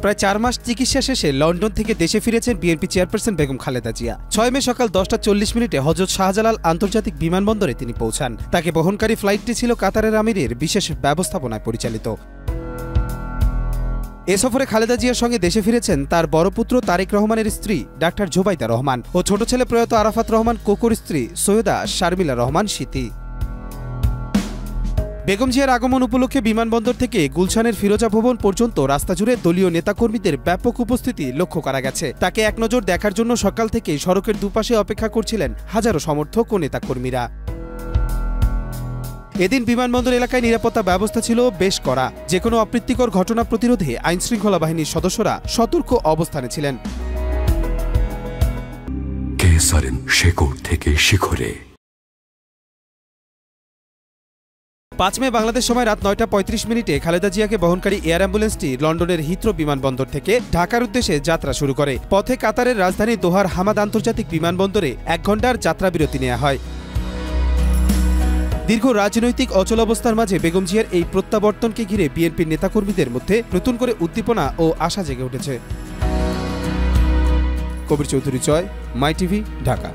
প্রায় 4 মাস চিকিৎসা শেষে লন্ডন থেকে দেশে ফিরেছেন বিএনপি চেয়ারপারসন বেগম খালেদা জিয়া। 6 মে সকাল 10:40 হযরত শাহজালাল আন্তর্জাতিক বিমানবন্দরে তিনি পৌঁছান। তাকে বহনকারী ফ্লাইটটি ছিল কাতারের আমিরের বিশেষ ব্যবস্থাপনায় পরিচালিত। এ সফরে খালেদা জিয়ার সঙ্গে দেশে ফিরেছেন তার বড় পুত্র তারেক রহমানের স্ত্রী ডাক্তার জোবাইদা রহমান ও ছোট ছেলে প্রয়াত আরাফাত রহমান কোকোর স্ত্রী সৈয়দা শারমিলা রহমান স্মৃতি। বেগম জিয়ার আগমন উপলক্ষে বিমানবন্দর থেকে গুলশানের ফিরোজা ভবন পর্যন্ত রাস্তা জুড়ে দলীয় নেতাকর্মীদের ব্যাপক উপস্থিতি লক্ষ্য করা গেছে। তাকে এক নজর দেখার জন্য সকাল থেকে সড়কের দুপাশে অপেক্ষা করছিলেন হাজারো সমর্থক ও নেতাকর্মীরা। এদিন বিমানবন্দর এলাকায় নিরাপত্তা ব্যবস্থা ছিল বেশ কড়া। যেকোনো অপ্রীতিকর ঘটনা প্রতিরোধে আইনশৃঙ্খলা বাহিনীর সদস্যরা সতর্ক অবস্থানে ছিলেন। শেকড় থেকে শিখরে 5 মে বাংলাদেশ সময় রাত 9:35 খালেদা জিয়াকে বহনকারী এয়ার অ্যাম্বুলেন্সটি লন্ডনের হিথ্রো বিমানবন্দর থেকে ঢাকার উদ্দেশ্যে যাত্রা শুরু করে। পথে কাতারের রাজধানী দোহার হামাদ আন্তর্জাতিক বিমানবন্দরে 1 ঘণ্টার যাত্রা বিরতি নেওয়া হয়। দীর্ঘ রাজনৈতিক অচলাবস্থার মাঝে বেগম জিয়ার এই প্রত্যাবর্তনকে ঘিরে বিএনপির নেতাকর্মীদের মধ্যে নতুন করে উদ্দীপনা ও আশা জেগে উঠেছে। কবির চৌধুরী, মাই টিভি, ঢাকা।